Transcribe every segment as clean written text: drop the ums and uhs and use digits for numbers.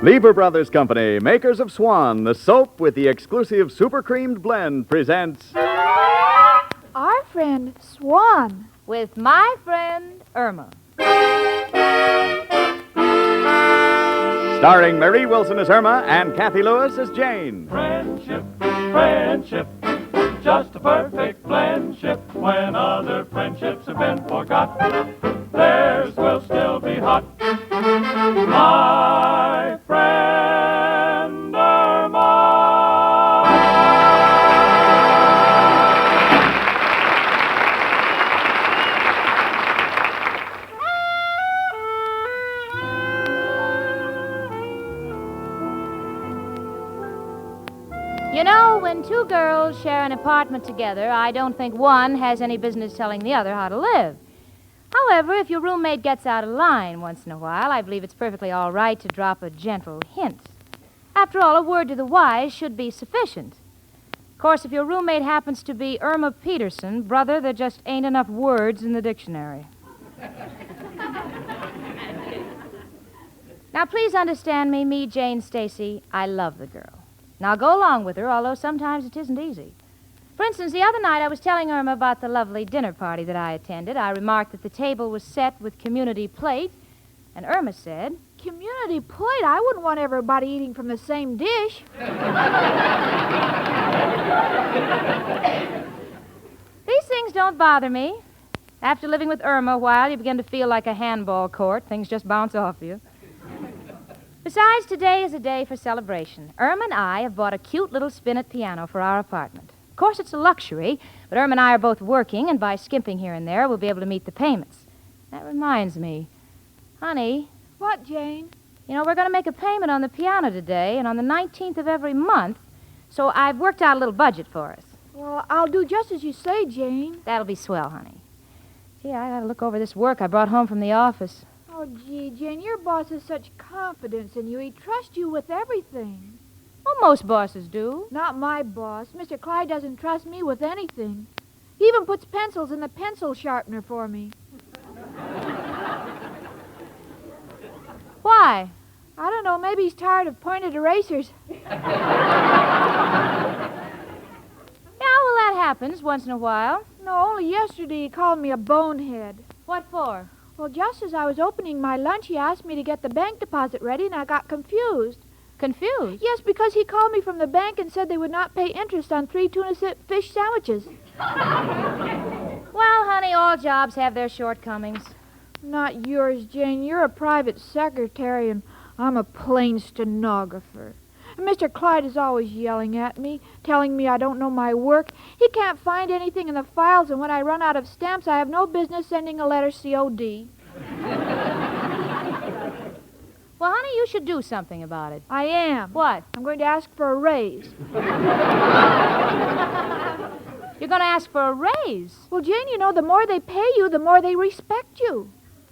Lever Brothers Company, makers of Swan, the soap with the exclusive super creamed blend, presents Our friend Swan. With my friend Irma. Starring Marie Wilson as Irma and Kathy Lewis as Jane. Friendship, friendship, just a perfect friendship. When other friendships have been forgot, theirs will still be hot. My friend Irma. You know, when two girls share an apartment together, I don't think one has any business telling the other how to live. However, if your roommate gets out of line once in a while, I believe it's perfectly all right to drop a gentle hint. After all, a word to the wise should be sufficient. Of course, if your roommate happens to be Irma Peterson, brother, there just ain't enough words in the dictionary. Now, please understand me, Jane Stacy, I love the girl. Now, go along with her, although sometimes it isn't easy. For instance, the other night I was telling Irma about the lovely dinner party that I attended. I remarked that the table was set with community plate, and Irma said, Community plate? I wouldn't want everybody eating from the same dish. These things don't bother me. After living with Irma a while, you begin to feel like a handball court. Things just bounce off you. Besides, today is a day for celebration. Irma and I have bought a cute little spinet piano for our apartment. Of course, it's a luxury, but Irma and I are both working, and by skimping here and there, we'll be able to meet the payments. That reminds me. Honey, What, Jane? you know, we're going to make a payment on the piano today, and on the 19th of every month, so I've worked out a little budget for us. Well, I'll do just as you say, Jane. That'll be swell, honey. Gee, I got to look over this work I brought home from the office. Oh, gee, Jane, your boss has such confidence in you. He trusts you with everything. Well, most bosses do. Not my boss. Mr. Clyde doesn't trust me with anything. He even puts pencils in the pencil sharpener for me. Why? I don't know, maybe he's tired of pointed erasers. Yeah, well, that happens once in a while. No, only yesterday he called me a bonehead. What for? Well, just as I was opening my lunch, he asked me to get the bank deposit ready, and I got confused. Confused? Yes, because he called me from the bank and said they would not pay interest on 3 tuna fish sandwiches. Well, honey, all jobs have their shortcomings. Not yours, Jane. You're a private secretary, and I'm a plain stenographer. And Mr. Clyde is always yelling at me, telling me I don't know my work. He can't find anything in the files, and when I run out of stamps, I have no business sending a letter COD. Well, honey, you should do something about it. I am. What? I'm going to ask for a raise. You're going to ask for a raise? Well, Jane, you know, the more they pay you, the more they respect you.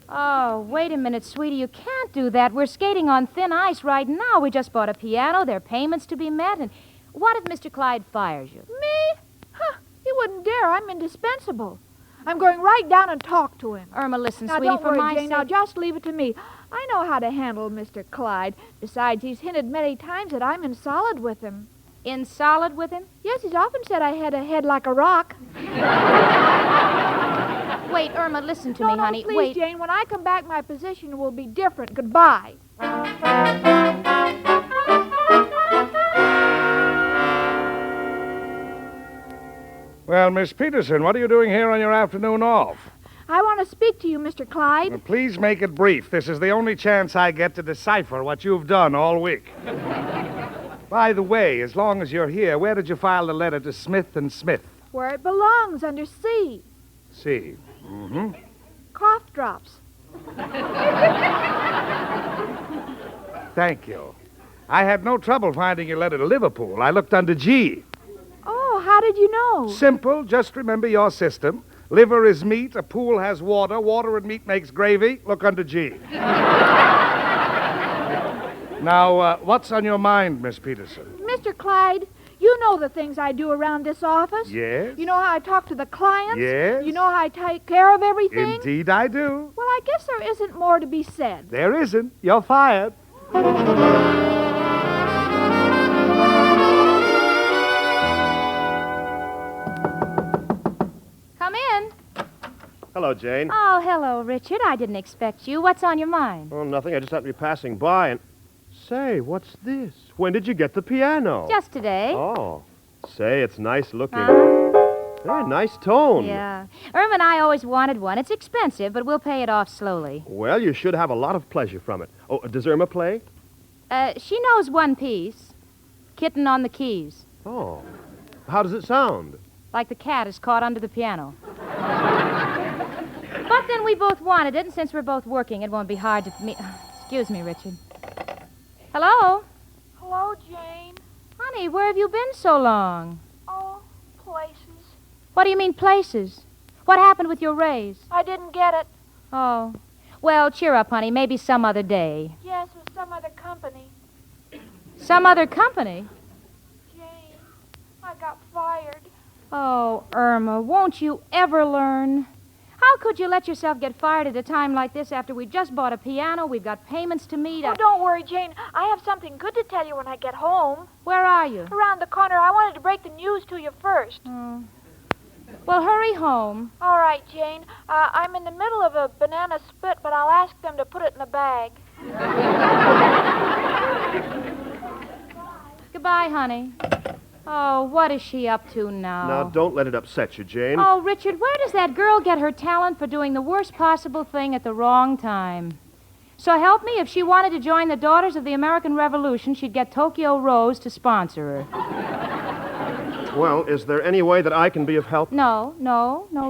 Oh, wait a minute, sweetie. You can't do that. We're skating on thin ice right now. We just bought a piano. There are payments to be met. And what if Mr. Clyde fires you? Me? Huh, he wouldn't dare. I'm indispensable. I'm going right down and talk to him. Irma, listen, Now, sweetie, don't for worry, my Jane. sake. Now, just leave it to me. I know how to handle Mr. Clyde. Besides, he's hinted many times that I'm in solid with him. In solid with him? Yes, he's often said I had a head like a rock. Wait, Irma, listen to No, me, honey. please, Wait. Jane. When I come back, my position will be different. Goodbye. Well, Miss Peterson, what are you doing here on your afternoon off? I want to speak to you, Mr. Clyde. Well, please make it brief. This is the only chance I get to decipher what you've done all week. By the way, as long as you're here, where did you file the letter to Smith & Smith? Where it belongs, under C. C. Mm-hmm. Cough drops. Thank you. I had no trouble finding your letter to Liverpool. I looked under G. Oh, how did you know? Simple. Just remember your system. Liver is meat. A pool has water. Water and meat makes gravy. Look under G. Now, what's on your mind, Miss Peterson? Mr. Clyde, you know the things I do around this office. Yes? You know how I talk to the clients. Yes? You know how I take care of everything. Indeed I do. Well, I guess there isn't more to be said. There isn't. You're fired. Come in. Hello, Jane. Oh, hello, Richard. I didn't expect you. What's on your mind? Oh, nothing. I just happened to be passing by and... Say, what's this? When did you get the piano? Just today. Oh. Say, it's nice looking. Uh-huh. Hey, nice tone. Yeah. Irma and I always wanted one. It's expensive, but we'll pay it off slowly. Well, you should have a lot of pleasure from it. Oh, does Irma play? She knows one piece. Kitten on the keys. Oh. How does it sound? Like the cat is caught under the piano. But then we both wanted it, and since we're both working, it won't be hard to meet. Excuse me, Richard. Hello? Hello, Jane. Honey, where have you been so long? Oh, places. What do you mean, places? What happened with your raise? I didn't get it. Oh. Well, cheer up, honey. Maybe some other day. Yes, with some other company. Some other company? Jane, I got fired. Oh, Irma, won't you ever learn? How could you let yourself get fired at a time like this after we just bought a piano, we've got payments to meet? Oh, don't worry, Jane. I have something good to tell you when I get home. Where are you? Around the corner. I wanted to break the news to you first. Oh. Well, hurry home. All right, Jane. I'm in the middle of a banana split, but I'll ask them to put it in a bag. Goodbye, honey. Oh, what is she up to now? Now, don't let it upset you, Jane. Oh, Richard, where does that girl get her talent for doing the worst possible thing at the wrong time? So help me, if she wanted to join the Daughters of the American Revolution, she'd get Tokyo Rose to sponsor her. Well, is there any way that I can be of help? No,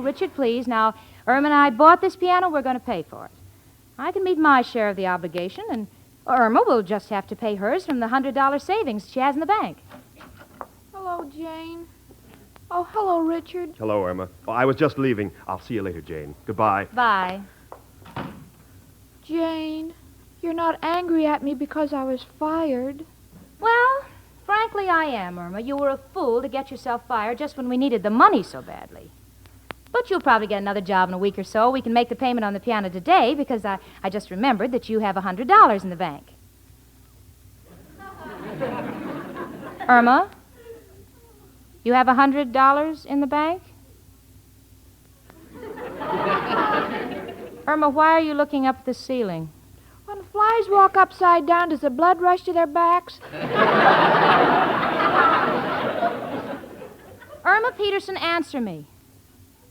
Richard, please. Now, Irma and I bought this piano. We're going to pay for it. I can meet my share of the obligation, and Irma will just have to pay hers from the $100 savings she has in the bank. Hello, Jane. Oh, hello, Richard. Hello, Irma. Oh, I was just leaving. I'll see you later, Jane. Goodbye. Bye. Jane, you're not angry at me because I was fired. Well, frankly, I am, Irma. You were a fool to get yourself fired just when we needed the money so badly. But you'll probably get another job in a week or so. We can make the payment on the piano today because I just remembered that you have $100 in the bank. Irma, you have $100 in the bank? Irma, why are you looking up at the ceiling? When flies walk upside down, does the blood rush to their backs? Irma Peterson, answer me.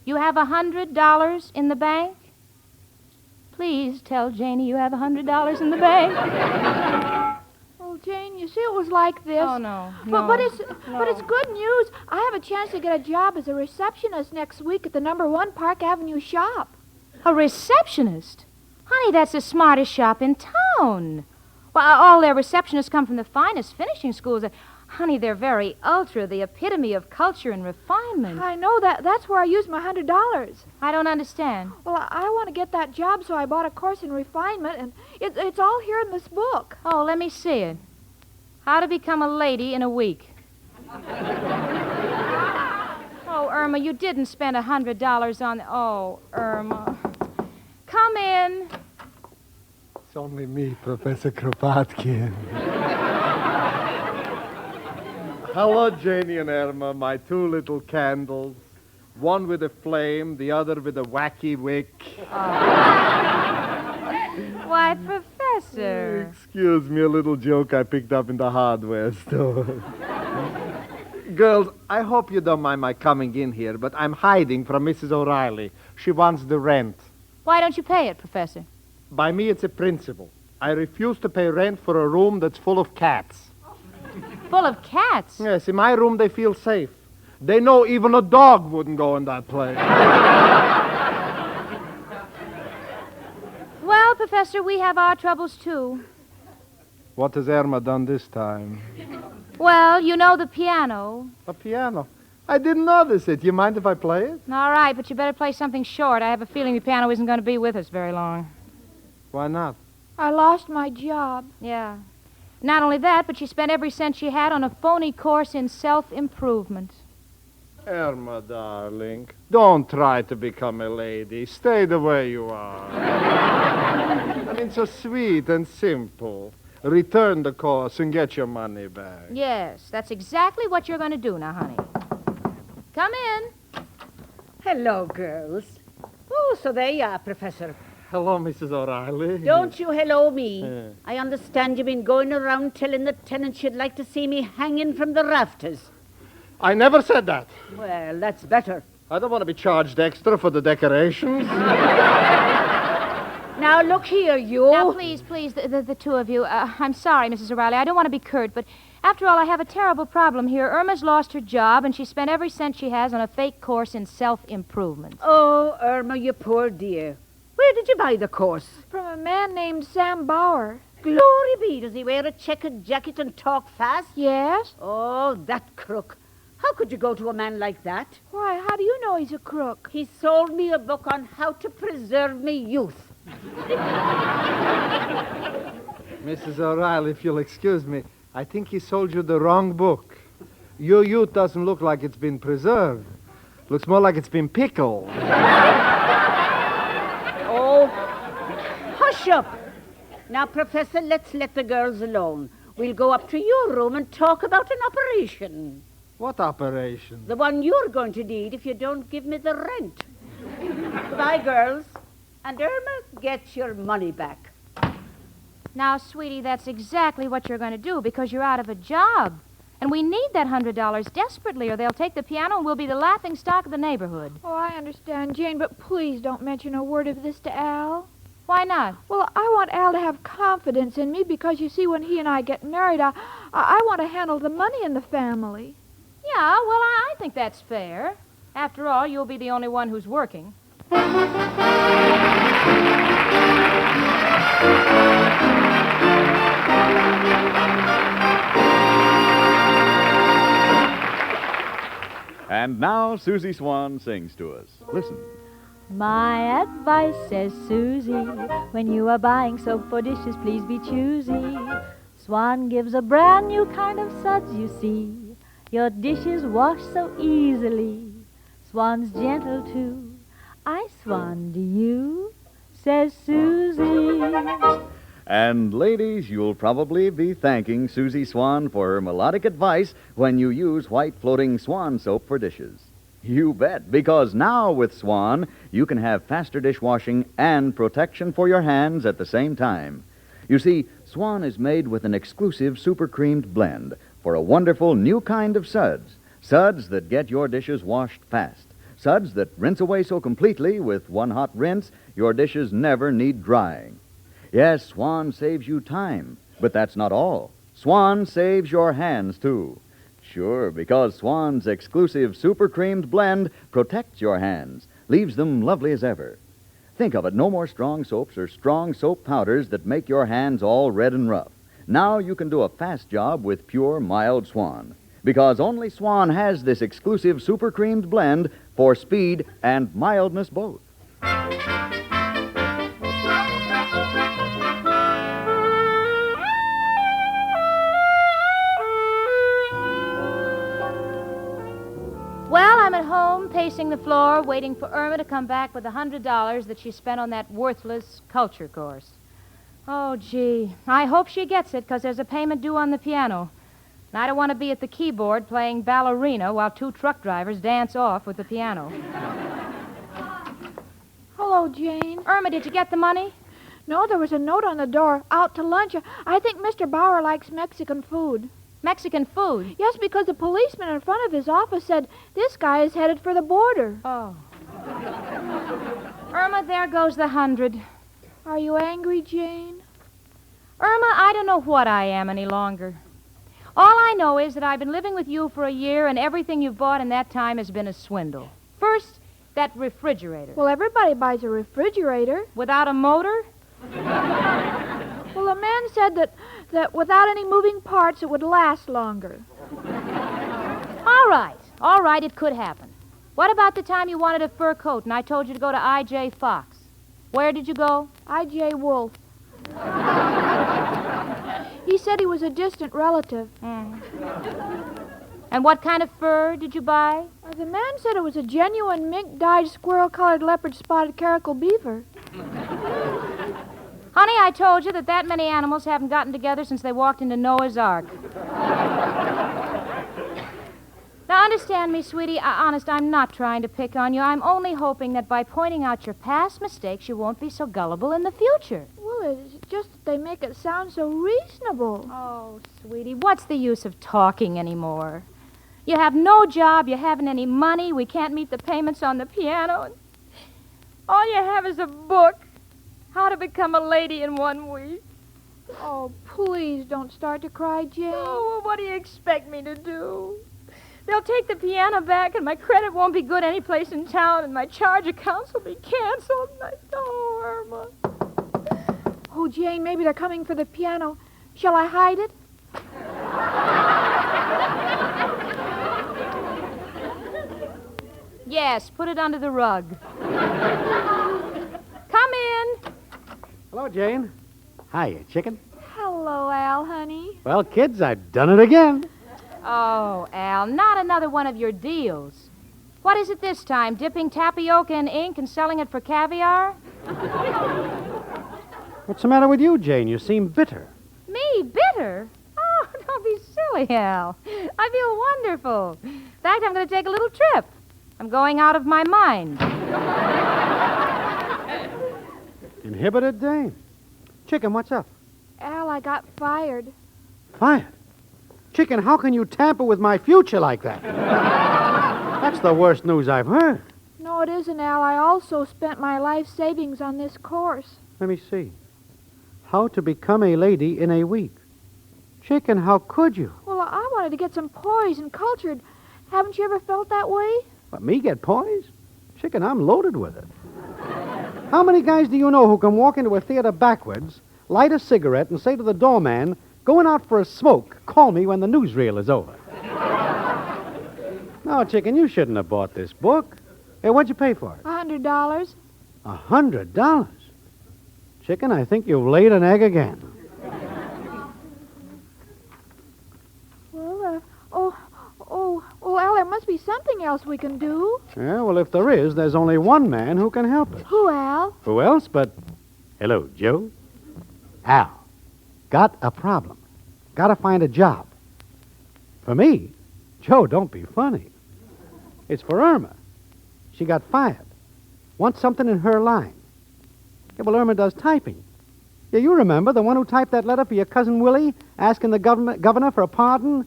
You have $100 in the bank? Please tell Janie you have $100 in the bank. Oh, Jane, you see, it was like this. Oh, no. But it's good news. I have a chance to get a job as a receptionist next week at the #1 Park Avenue shop. A receptionist? Honey, that's the smartest shop in town. Well, all their receptionists come from the finest finishing schools. Honey, they're very ultra, the epitome of culture and refinement. I know that. That's where I used my $100. I don't understand. Well, I want to get that job, so I bought a course in refinement, and it's all here in this book. Oh, let me see it. How to Become a Lady in a Week. Oh, Irma, you didn't spend $100 on... Oh, Irma. Come in. It's only me, Professor Kropotkin. Hello, Janie and Irma, my two little candles. One with a flame, the other with a wacky wick. Why, Professor. Excuse me, a little joke I picked up in the hardware store. Girls, I hope you don't mind my coming in here, but I'm hiding from Mrs. O'Reilly. She wants the rent. Why don't you pay it, Professor? By me, it's a principle. I refuse to pay rent for a room that's full of cats. Full of cats? Yes, in my room they feel safe. They know even a dog wouldn't go in that place. Well, Professor, we have our troubles, too. What has Irma done this time? Well, you know the piano. A piano. I didn't notice it. You mind if I play it? All right, but you better play something short. I have a feeling the piano isn't going to be with us very long. Why not? I lost my job. Yeah. Not only that, but she spent every cent she had on a phony course in self-improvement. Irma, darling, don't try to become a lady. Stay the way you are. I mean, so sweet and simple. Return the course and get your money back. Yes, that's exactly what you're going to do now, honey. Come in. Hello, girls. Oh, so there you are, Professor. Hello, Mrs. O'Reilly. Don't you hello me. I understand you've been going around telling the tenants you'd like to see me hanging from the rafters. I never said that. Well, that's better. I don't want to be charged extra for the decorations. Now, look here, you. Now, please, the two of you. I'm sorry, Mrs. O'Reilly. I don't want to be curt, but after all, I have a terrible problem here. Irma's lost her job, and she spent every cent she has on a fake course in self-improvement. Oh, Irma, you poor dear. Where did you buy the course? From a man named Sam Bauer. Glory be. Does he wear a checkered jacket and talk fast? Yes? Oh, that crook. How could you go to a man like that? Why, how do you know he's a crook? He sold me a book on how to preserve me youth. Mrs. O'Reilly, if you'll excuse me, I think he sold you the wrong book. Your youth doesn't look like it's been preserved. Looks more like it's been pickled. Oh, hush up. Now, Professor, let's let the girls alone. We'll go up to your room and talk about an operation. What operation? The one you're going to need if you don't give me the rent. Goodbye, girls. And Irma, get your money back. Now, sweetie, that's exactly what you're going to do because you're out of a job. And we need that $100 desperately, or they'll take the piano and we'll be the laughing stock of the neighborhood. Oh, I understand, Jane, but please don't mention a word of this to Al. Why not? Well, I want Al to have confidence in me because, you see, when he and I get married, I want to handle the money in the family. Yeah, well, I think that's fair. After all, you'll be the only one who's working. And now Susie Swan sings to us. Listen. My advice, says Susie, when you are buying soap for dishes, please be choosy. Swan gives a brand new kind of suds, you see. Your dishes wash so easily. Swan's gentle, too. I swan, do you? Says Susie. And ladies, you'll probably be thanking Susie Swan for her melodic advice when you use white floating Swan soap for dishes. You bet, because now with Swan, you can have faster dishwashing and protection for your hands at the same time. You see, Swan is made with an exclusive super creamed blend for a wonderful new kind of suds. Suds that get your dishes washed fast. Suds that rinse away so completely with one hot rinse, your dishes never need drying. Yes, Swan saves you time, but that's not all. Swan saves your hands, too. Sure, because Swan's exclusive super creamed blend protects your hands, leaves them lovely as ever. Think of it, no more strong soaps or strong soap powders that make your hands all red and rough. Now you can do a fast job with pure, mild Swan, because only Swan has this exclusive super creamed blend for speed and mildness both. Well, I'm at home, pacing the floor, waiting for Irma to come back with the $100 that she spent on that worthless culture course. Oh, gee. I hope she gets it, because there's a payment due on the piano. And I don't want to be at the keyboard playing ballerina while two truck drivers dance off with the piano. Hello, Jane. Irma, did you get the money? No, there was a note on the door. Out to lunch. I think Mr. Bauer likes Mexican food. Mexican food? Yes, because the policeman in front of his office said this guy is headed for the border. Oh. Irma, there goes the 100. Are you angry, Jane? Irma, I don't know what I am any longer. All I know is that I've been living with you for a year, and everything you've bought in that time has been a swindle. First, that refrigerator. Well, everybody buys a refrigerator. Without a motor? Well, a man said that without any moving parts, it would last longer. All right, it could happen. What about the time you wanted a fur coat and I told you to go to I.J. Fox? Where did you go? I.J. Wolf. He said he was a distant relative. And what kind of fur did you buy? The man said it was a genuine mink-dyed, squirrel-colored, leopard-spotted caracal beaver. Honey, I told you that many animals haven't gotten together since they walked into Noah's Ark. Now, understand me, sweetie. Honest, I'm not trying to pick on you. I'm only hoping that by pointing out your past mistakes, you won't be so gullible in the future. Well, it's just that they make it sound so reasonable. Oh, sweetie, what's the use of talking anymore? You have no job, you haven't any money, we can't meet the payments on the piano, and all you have is a book, How to Become a Lady in 1 Week. Oh, please don't start to cry, Jane. Oh, well, what do you expect me to do? They'll take the piano back, and my credit won't be good any place in town, and my charge accounts will be canceled. Oh, Irma. Oh, Jane, maybe they're coming for the piano. Shall I hide it? Yes, put it under the rug. Come in. Hello, Jane. Hiya, chicken. Hello, Al, honey. Well, kids, I've done it again. Oh, Al, not another one of your deals. What is it this time, dipping tapioca in ink and selling it for caviar? What's the matter with you, Jane? You seem bitter. Me, bitter? Oh, don't be silly, Al. I feel wonderful. In fact, I'm going to take a little trip. I'm going out of my mind. Inhibited, Jane. Chicken, what's up? Al, I got fired. Fired? Chicken, how can you tamper with my future like that? That's the worst news I've heard. No, it isn't, Al. I also spent my life savings on this course. Let me see. How to Become a Lady in a Week. Chicken, how could you? Well, I wanted to get some poise and cultured. Haven't you ever felt that way? What, me get poise? Chicken, I'm loaded with it. How many guys do you know who can walk into a theater backwards, light a cigarette, and say to the doorman, going out for a smoke, call me when the newsreel is over? No, Chicken, you shouldn't have bought this book. Hey, what'd you pay for it? $100. $100? Chicken, I think you've laid an egg again. Well, Al, there must be something else we can do. Yeah, well, if there is, there's only one man who can help us. Who, Al? Who else but... Hello, Joe. Al. Got a problem. Gotta find a job. For me? Joe, don't be funny. It's for Irma. She got fired. Wants something in her line. Yeah, well, Irma does typing. Yeah, you remember, the one who typed that letter for your cousin Willie, asking the governor for a pardon?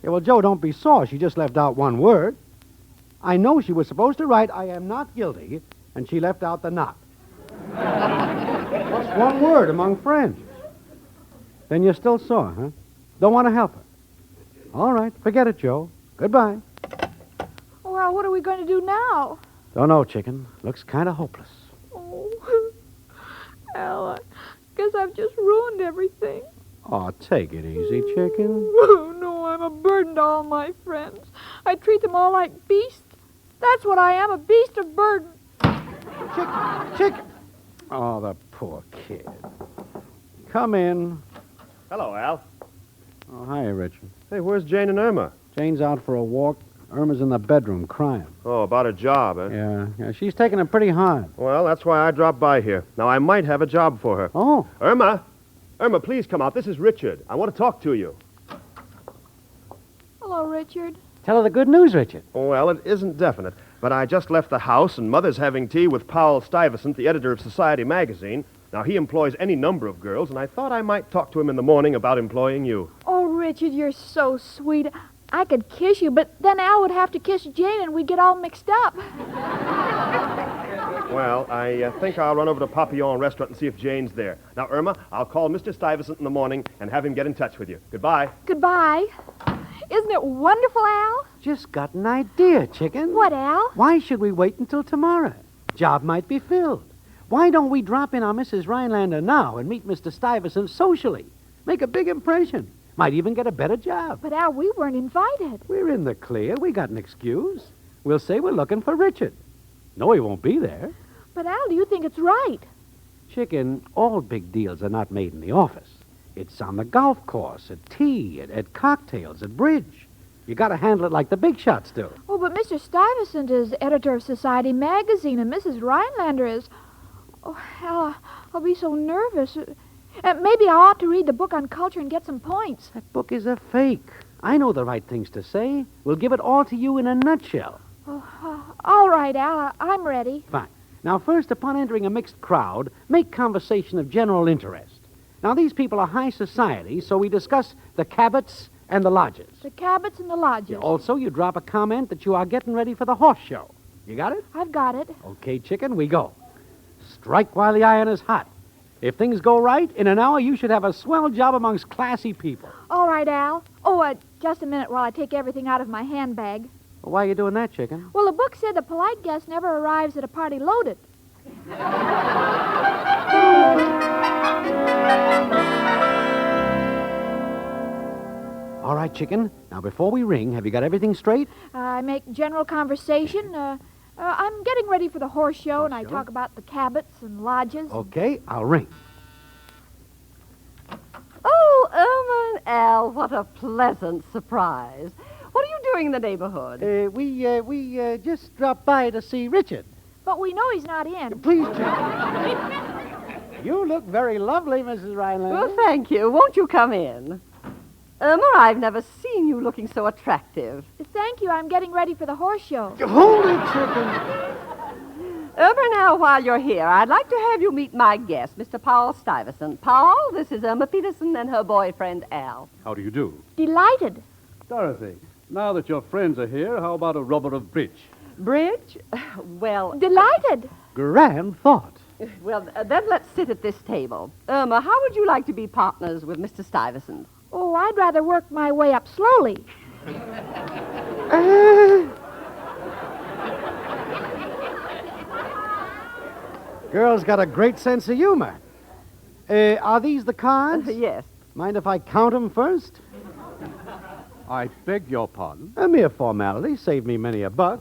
Yeah, well, Joe, don't be sore. She just left out one word. I know she was supposed to write, I am not guilty, and she left out the not. What's one word among friends? Then you're still sore, huh? Don't want to help her. All right, forget it, Joe. Goodbye. Well, what are we going to do now? Don't know, Chicken. Looks kind of hopeless. Oh, Al, I guess I've just ruined everything. Oh, take it easy, Chicken. Oh, no, I'm a burden to all my friends. I treat them all like beasts. That's what I am, a beast of burden. Chicken. Oh, the poor kid. Come in. Hello, Al. Oh, hi, Richard. Hey, where's Jane and Irma? Jane's out for a walk. Irma's in the bedroom crying. Oh, about a job, eh? Yeah, she's taking it pretty hard. Well, that's why I dropped by here. Now, I might have a job for her. Oh. Irma, please come out. This is Richard. I want to talk to you. Hello, Richard. Tell her the good news, Richard. Well, it isn't definite, but I just left the house, and Mother's having tea with Powell Stuyvesant, the editor of Society magazine. Now, he employs any number of girls, and I thought I might talk to him in the morning about employing you. Oh, Richard, you're so sweet. I could kiss you, but then Al would have to kiss Jane, and we'd get all mixed up. Well, I think I'll run over to Papillon Restaurant and see if Jane's there. Now, Irma, I'll call Mr. Stuyvesant in the morning and have him get in touch with you. Goodbye. Goodbye. Isn't it wonderful, Al? Just got an idea, Chicken. What, Al? Why should we wait until tomorrow? Job might be filled. Why don't we drop in on Mrs. Rhinelander now and meet Mr. Stuyvesant socially? Make a big impression. Might even get a better job. But, Al, we weren't invited. We're in the clear. We got an excuse. We'll say we're looking for Richard. No, he won't be there. But, Al, do you think it's right? Chicken, all big deals are not made in the office. It's on the golf course, at tea, at cocktails, at bridge. You got to handle it like the big shots do. Oh, but Mr. Stuyvesant is editor of Society magazine, and Mrs. Rhinelander is... Oh, Al, I'll be so nervous. Maybe I ought to read the book on culture and get some points. That book is a fake. I know the right things to say. We'll give it all to you in a nutshell. All right, Al, I'm ready. Fine. Now, first, upon entering a mixed crowd, make conversation of general interest. Now, these people are high society, so we discuss the Cabots and the Lodges. The Cabots and the Lodges. Also, you drop a comment that you are getting ready for the horse show. You got it? I've got it. Okay, chicken, we go. Strike while the iron is hot. If things go right, in an hour you should have a swell job amongst classy people. All right, Al. Oh, just a minute while I take everything out of my handbag. Well, why are you doing that, chicken? Well, the book said the polite guest never arrives at a party loaded. All right, chicken. Now, before we ring, have you got everything straight? I make general conversation. I'm getting ready for the horse show, and I talk about the Cabots and Lodges. Okay, I'll ring. Oh, Irma and Al, what a pleasant surprise. What are you doing in the neighborhood? We just dropped by to see Richard. But we know he's not in. Please, chicken. You look very lovely, Mrs. Rhinelander. Well, thank you. Won't you come in? Irma, I've never seen you looking so attractive. Thank you. I'm getting ready for the horse show. Hold it, chicken. Irma, now, while you're here, I'd like to have you meet my guest, Mr. Paul Stuyvesant. Paul, this is Irma Peterson and her boyfriend, Al. How do you do? Delighted. Dorothy, now that your friends are here, how about a rubber of bridge? Bridge? Well... Delighted. Grand thought. Well, then let's sit at this table. Irma, how would you like to be partners with Mr. Stuyvesant? Oh, I'd rather work my way up slowly. Girl's got a great sense of humor. Are these the cards? Yes. Mind if I count them first? I beg your pardon? A mere formality. Saved me many a buck.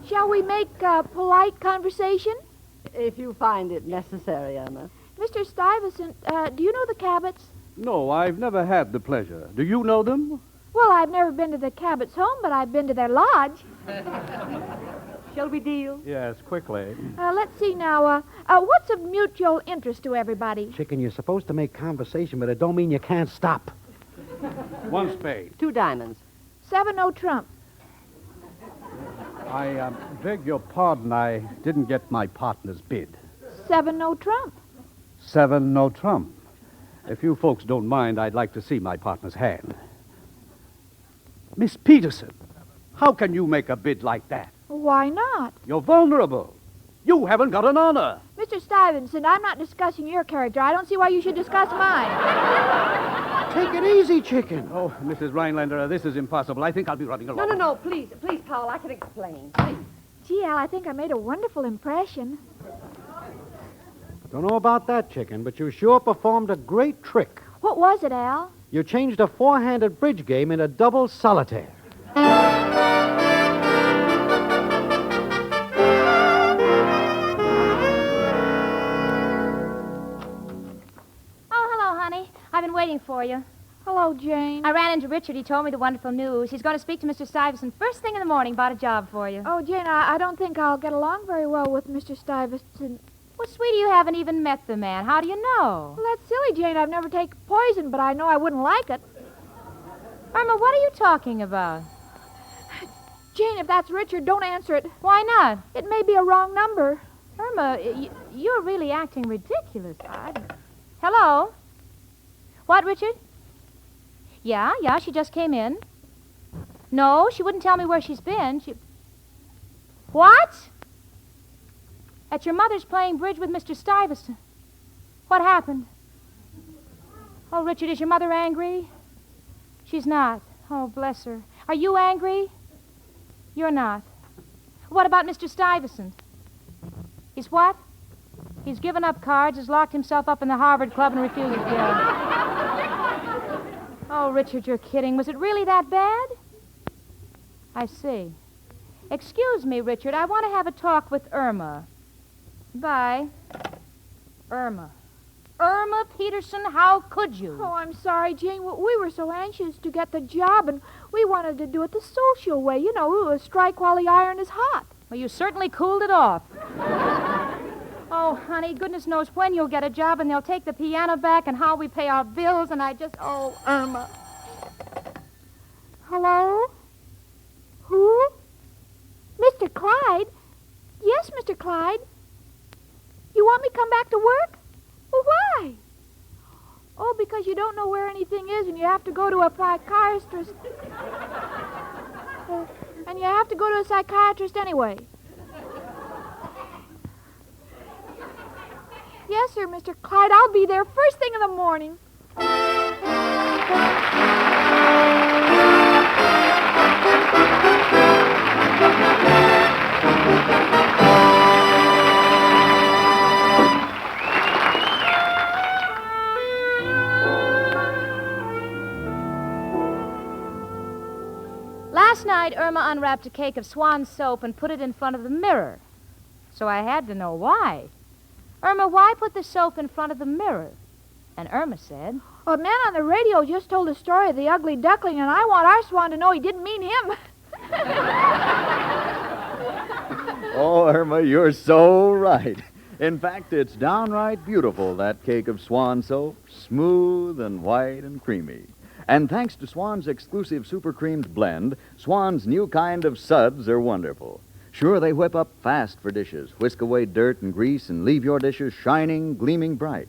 Shall we make polite conversation? If you find it necessary, Irma. Mr. Stuyvesant, do you know the Cabots? No, I've never had the pleasure. Do you know them? Well, I've never been to the Cabots' home, but I've been to their lodge. Shall we deal? Yes, quickly. Let's see now. What's of mutual interest to everybody? Chicken, you're supposed to make conversation, but it don't mean you can't stop. 1 spade. 2 diamonds. 7 no trump. I beg your pardon, I didn't get my partner's bid. 7 no trump. 7 no trump. If you folks don't mind, I'd like to see my partner's hand. Miss Peterson, how can you make a bid like that? Why not? You're vulnerable. You haven't got an honor. Mr. Stuyvesant, I'm not discussing your character. I don't see why you should discuss mine. Take it easy, chicken. Oh, Mrs. Rhinelander, this is impossible. I think I'll be running along. No, please, Paul, I can explain. Please. Gee, Al, I think I made a wonderful impression. Don't know about that, chicken, but you sure performed a great trick. What was it, Al? You changed a 4-handed bridge game into double solitaire. I've been waiting for you. Hello, Jane. I ran into Richard. He told me the wonderful news. He's going to speak to Mr. Stuyvesant first thing in the morning about a job for you. Oh, Jane, I don't think I'll get along very well with Mr. Stuyvesant. Well, sweetie, you haven't even met the man. How do you know? Well, that's silly, Jane. I've never taken poison, but I know I wouldn't like it. Irma, what are you talking about? Jane, if that's Richard, don't answer it. Why not? It may be a wrong number. Irma, you're really acting ridiculous. Hello? What, Richard? Yeah, she just came in. No, she wouldn't tell me where she's been. What? At your mother's playing bridge with Mr. Stuyvesant. What happened? Oh, Richard, is your mother angry? She's not. Oh, bless her. Are you angry? You're not. What about Mr. Stuyvesant? He's what? He's given up cards, has locked himself up in the Harvard Club and refuses to go. Oh, Richard, you're kidding. Was it really that bad? I see. Excuse me, Richard. I want to have a talk with Irma. Bye. Irma. Irma Peterson, how could you? Oh, I'm sorry, Jane. We were so anxious to get the job, and we wanted to do it the social way. You know, strike while the iron is hot. Well, you certainly cooled it off. Oh, honey, goodness knows when you'll get a job and they'll take the piano back and how we pay our bills, and I just... Oh, Irma. Hello? Who? Mr. Clyde? Yes, Mr. Clyde. You want me to come back to work? Well, why? Oh, because you don't know where anything is and you have to go to a psychiatrist. And you have to go to a psychiatrist anyway. Yes, sir, Mr. Clyde. I'll be there first thing in the morning. Last night, Irma unwrapped a cake of Swan soap and put it in front of the mirror. So I had to know why. Irma, why put the soap in front of the mirror? And Irma said, A man on the radio just told the story of the ugly duckling, and I want our Swan to know he didn't mean him. Oh, Irma, you're so right. In fact, it's downright beautiful, that cake of Swan soap, smooth and white and creamy. And thanks to Swan's exclusive super creamed blend, Swan's new kind of suds are wonderful. Sure, they whip up fast for dishes, whisk away dirt and grease, and leave your dishes shining, gleaming bright.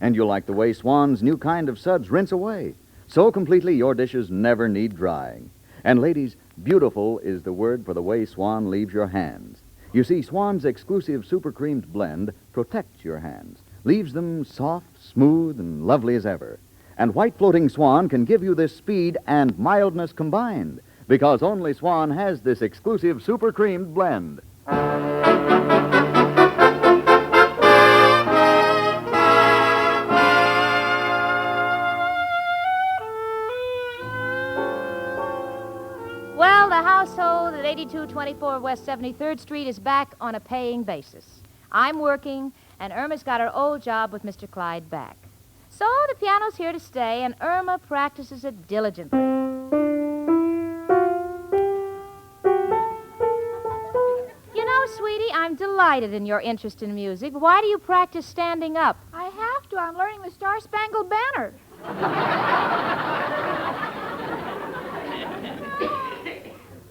And you'll like the way Swan's new kind of suds rinse away. So completely, your dishes never need drying. And ladies, beautiful is the word for the way Swan leaves your hands. You see, Swan's exclusive super creamed blend protects your hands, leaves them soft, smooth, and lovely as ever. And white floating Swan can give you this speed and mildness combined, because only Swan has this exclusive super creamed blend. Well, the household at 8224 West 73rd Street is back on a paying basis. I'm working, and Irma's got her old job with Mr. Clyde back. So the piano's here to stay, and Irma practices it diligently. You know, sweetie, I'm delighted in your interest in music. Why do you practice standing up? I have to. I'm learning the Star-Spangled Banner.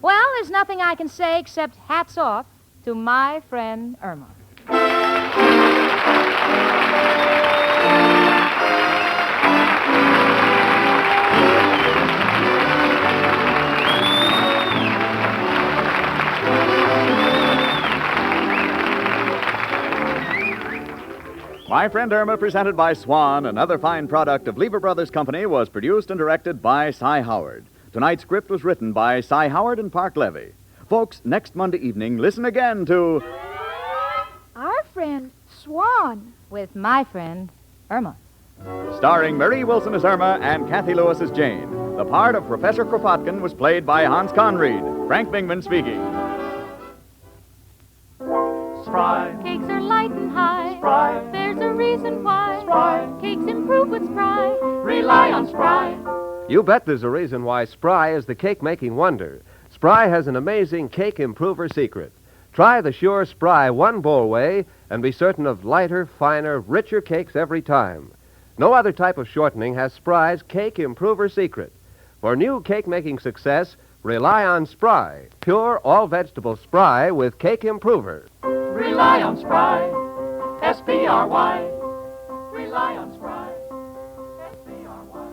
Well, there's nothing I can say except hats off to my friend Irma. My Friend Irma, presented by Swan, another fine product of Lever Brothers Company, was produced and directed by Cy Howard. Tonight's script was written by Cy Howard and Park Levy. Folks, next Monday evening, listen again to Our Friend Swan. With my friend Irma. Starring Marie Wilson as Irma and Kathy Lewis as Jane. The part of Professor Kropotkin was played by Hans Conried. Frank Bingman speaking. Spry. Cakes are light and high. Spry. There's a reason why. Spry. Cakes improve with Spry. Rely on Spry. You bet there's a reason why Spry is the cake-making wonder. Spry has an amazing cake improver secret. Try the sure Spry one-bowl way and be certain of lighter, finer, richer cakes every time. No other type of shortening has Spry's cake improver secret. For new cake-making success, rely on Spry, pure all-vegetable Spry with cake improver. Rely on Spry. S-P-R-Y. Rely on Spry. S-P-R-Y.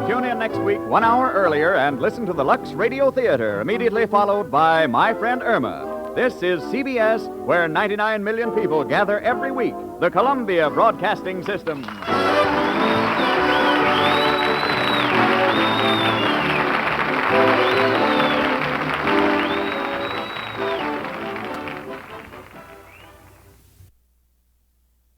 Tune in next week 1 hour earlier and listen to the Lux Radio Theater, immediately followed by My Friend Irma. This is CBS, where 99 million people gather every week, the Columbia Broadcasting System.